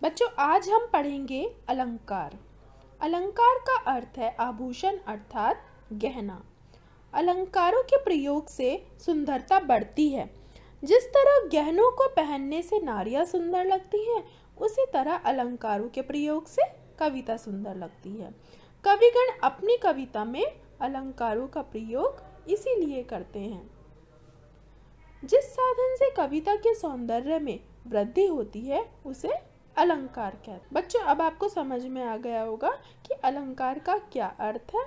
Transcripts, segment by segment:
बच्चों, आज हम पढ़ेंगे अलंकार। अलंकार का अर्थ है आभूषण अर्थात गहना। अलंकारों के प्रयोग से सुंदरता बढ़ती है। जिस तरह गहनों को पहनने से नारियां सुंदर लगती हैं, उसी तरह अलंकारों के प्रयोग से कविता सुंदर लगती है। कविगण अपनी कविता में अलंकारों का प्रयोग इसीलिए करते हैं। जिस साधन से कविता के सौंदर्य में वृद्धि होती है उसे अलंकार कहते हैं। बच्चों, अब आपको समझ में आ गया होगा कि अलंकार का क्या अर्थ है।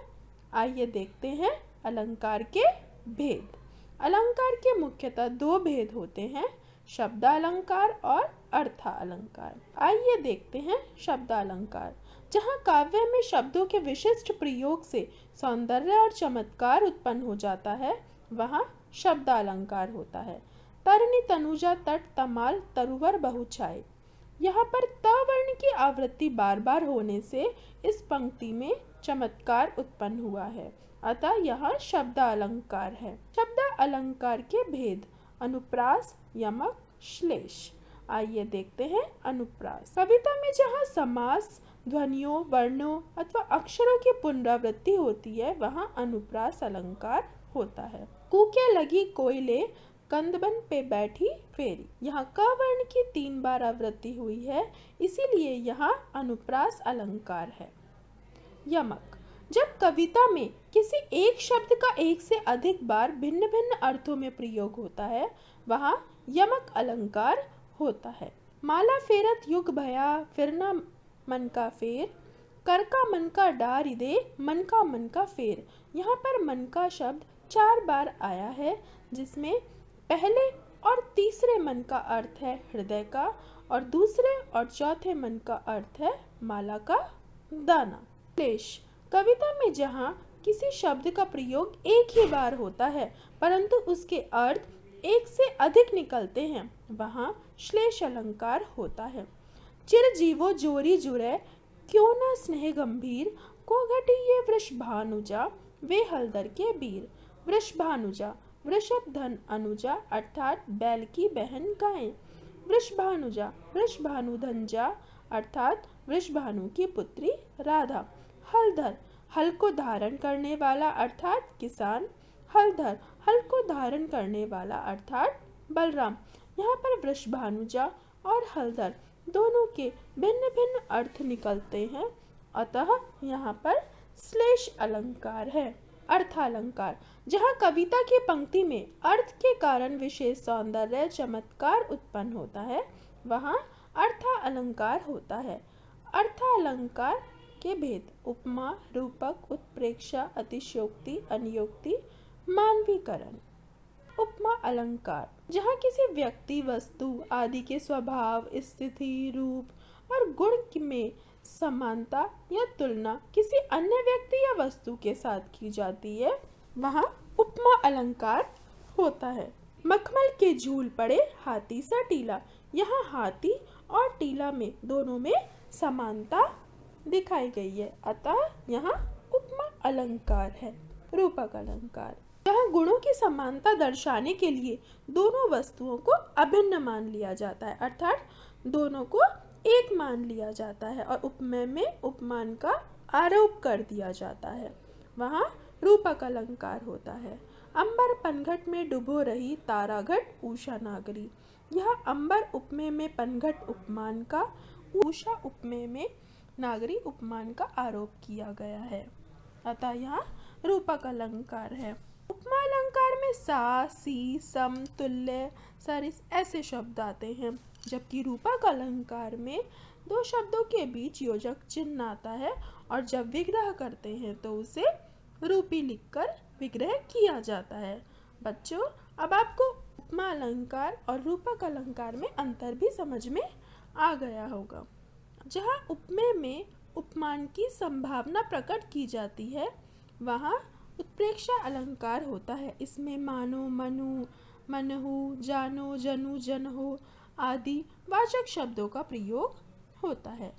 आइए देखते हैं अलंकार के भेद। अलंकार के मुख्यतः दो भेद होते हैं, शब्दालंकार और अर्थालंकार। आइए देखते हैं शब्दालंकार। जहाँ काव्य में शब्दों के विशिष्ट प्रयोग से सौंदर्य और चमत्कार उत्पन्न हो जाता है, वहाँ शब्दालंकार होता है। तरनी तनुजा तट तमाल तरुवर बहुछाए। यहाँ पर त वर्ण की आवृत्ति बार बार होने से इस पंक्ति में चमत्कार उत्पन्न हुआ है, अतः यह शब्दालंकार है। शब्दालंकार के भेद अनुप्रास, यमक, श्लेष। आइए देखते हैं अनुप्रास। कविता में जहाँ समास, ध्वनियों, वर्णों अथवा अक्षरों की पुनरावृत्ति होती है, वहाँ अनुप्रास अलंकार होता है। कूके लगी कोयले कंदबन पे बैठी फेरी। यहाँ क वर्ण की 3 बार आवृत्ति हुई है, इसीलिए यहाँ अनुप्रास अलंकार है। यमक। जब कविता में किसी एक शब्द का एक से अधिक बार भिन्न भिन्न अर्थों में प्रयोग होता है, वहाँ यमक अलंकार होता है। माला फेरत युग भया फिरना मन का फेर, कर का मन का डार दे मन का फेर। यहाँ पर मन का शब्द 4 बार आया है, जिसमें पहले और तीसरे मन का अर्थ है हृदय का और दूसरे और चौथे मन का अर्थ है माला का दाना। श्लेष। कविता में जहाँ किसी शब्द का प्रयोग एक ही बार होता है परंतु उसके अर्थ एक से अधिक निकलते हैं, वहाँ श्लेष अलंकार होता है। चिर जीवो जोरी जुरे क्यों न स्नेह गंभीर, को घटी ये वृषभानुजा वे हलदर के बीर। वृषभानुजा वृषभ धन अनुजा अर्थात बैल की बहन गाय। वृषभानुजा वृषभानुधनजा अर्थात वृषभानु की पुत्री राधा। हलधर हल को धारण करने वाला अर्थात किसान। हलधर हल को धारण करने वाला अर्थात बलराम। यहाँ पर वृषभानुजा और हलधर दोनों के भिन्न भिन्न अर्थ निकलते हैं, अतः यहाँ पर श्लेष अलंकार है। अर्थालंकार। जहाँ कविता की पंक्ति में अर्थ के कारण विशेष सौंदर्य चमत्कार उत्पन्न होता है, वहाँ अर्थालंकार होता है। अर्थालंकार के भेद उपमा, रूपक, उत्प्रेक्षा, अतिशयोक्ति, अनियोक्ति, मानवीकरण। उपमा अलंकार। जहाँ किसी व्यक्ति, वस्तु आदि के स्वभाव, स्थिति, रूप और गुण में समानता या तुलना किसी अन्य व्यक्ति या वस्तु के साथ की जाती है, वहाँ उपमा अलंकार होता है। मखमल के झूल पड़े हाथी सा टीला। यहाँ हाथी और टीला में दोनों में समानता दिखाई गई है, अतः यहाँ उपमा अलंकार है। रूपक अलंकार। जहाँ गुणों की समानता दर्शाने के लिए दोनों वस्तुओं को अभिन्न मान लिया जाता है, अर्थात दोनों को एक मान लिया जाता है और उपमेय में उपमान का आरोप कर दिया जाता है, वहाँ रूपक अलंकार होता है। अंबर पनघट में डुबो रही ताराघट उषा नागरी। यह अंबर उपमेय में पनघट उपमान का, उषा उपमेय में नागरी उपमान का आरोप किया गया है, अतः यहाँ रूपक अलंकार है। उपमा अलंकार में सा, सी, सम, तुल्य, सरिस ऐसे शब्द आते हैं, जबकि रूपक अलंकार में 2 शब्दों के बीच योजक चिन्ह आता है और जब विग्रह करते हैं तो उसे रूपी लिखकर विग्रह किया जाता है। बच्चों, अब आपको उपमा अलंकार और रूपक अलंकार में अंतर भी समझ में आ गया होगा। जहाँ उपमेय में उपमान की संभावना प्रकट की जाती है, वहाँ उत्प्रेक्षा अलंकार होता है। इसमें मानो, मनु, मनहु, जानो, जनु, जनहो आदि वाचक शब्दों का प्रयोग होता है।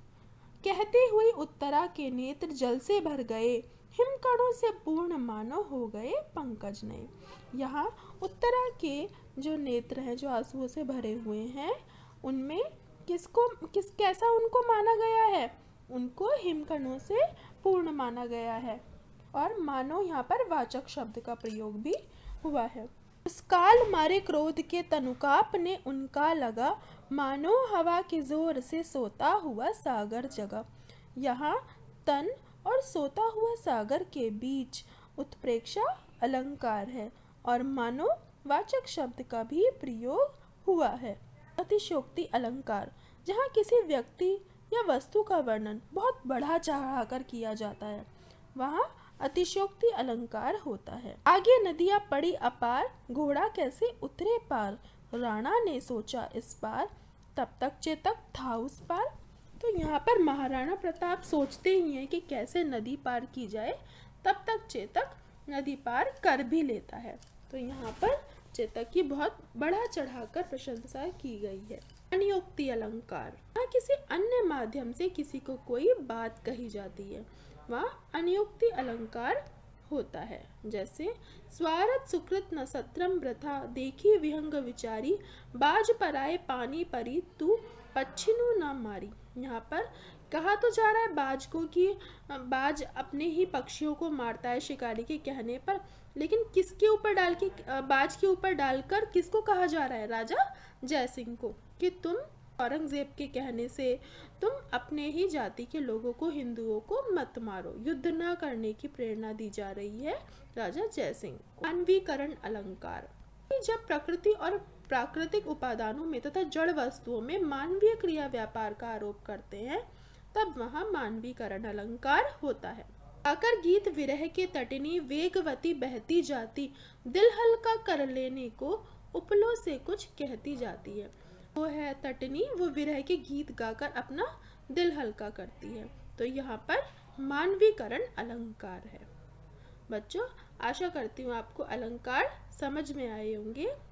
कहती हुई उत्तरा के नेत्र जल से भर गए, हिमकणों से पूर्ण मानो हो गए पंकज नए। यहाँ उत्तरा के जो नेत्र हैं, जो आंसुओं से भरे हुए हैं, उनमें कैसा उनको माना गया है? उनको हिमकणों से पूर्ण माना गया है। और मानो यहाँ पर वाचक शब्द का प्रयोग भी हुआ है। उस काल मारे क्रोध के तनुकाप ने उनका लगा, मानो हवा के जोर से सोता हुआ सागर जगा। यहाँ तन और सोता हुआ सागर के बीच उत्प्रेक्षा अलंकार है और मानो वाचक शब्द का भी प्रयोग हुआ है। अतिशयोक्ति अलंकार, जहाँ किसी व्यक्ति या वस्तु का वर्णन बहुत बढ़ा चढ़ाकर किया जाता है, वहाँ अतिशयोक्ति अलंकार होता है। आगे नदियाँ पड़ी अपार, घोड़ा कैसे उतरे पार, राणा ने सोचा इस पार, तब तक चेतक था उस पार। तो यहाँ पर महाराणा प्रताप सोचते ही हैं कि कैसे नदी पार की जाए, तब तक चेतक नदी पार कर भी लेता है। तो यहाँ पर चेतक की बहुत बढ़ा चढ़ाकर प्रशंसा की गई है। अनियोक्ति अलंकार, वहाँ किसी अन्य माध्यम से किसी को कोई बात कही जाती है, वहाँ अनियोक्ति अलंकार होता है। जैसे स्वार्थ सुकृत न सत्रम वृथा, देखी विहंग विचारी, बाज पराए पानी परी, तू पच्छिनु न मारी। यहाँ पर कहा तो जा रहा है बाज को कि बाज अपने ही पक्षियों को मारता है शिकारी के कहने पर, लेकिन किसके ऊपर डाल के, बाज के ऊपर डालकर किसको कहा जा रहा है? राजा जयसिंह को, कि तुम औरंगजेब के कहने से तुम अपने ही जाति के लोगों को, हिंदुओं को मत मारो, युद्ध ना करने की प्रेरणा दी जा रही है राजा जयसिंह को। मानवीकरण अलंकार, जब प्रकृति और प्राकृतिक उपादानों में तथा जड़ वस्तुओं में मानवीय क्रिया व्यापार का आरोप करते हैं, तब वहाँ मानवीकरण अलंकार होता है। आकर गीत विरह के तटिनी, वेगवती बहती जाती, दिल हल्का कर लेने को, उपलों से कुछ कहती जाती है। वो है तटनी, वो विरह के गीत गाकर अपना दिल हल्का करती है। तो यहाँ पर मानवीकरण अलंकार है। बच्चों, आशा करती हूँ आपको अलंकार समझ में आए होंगे।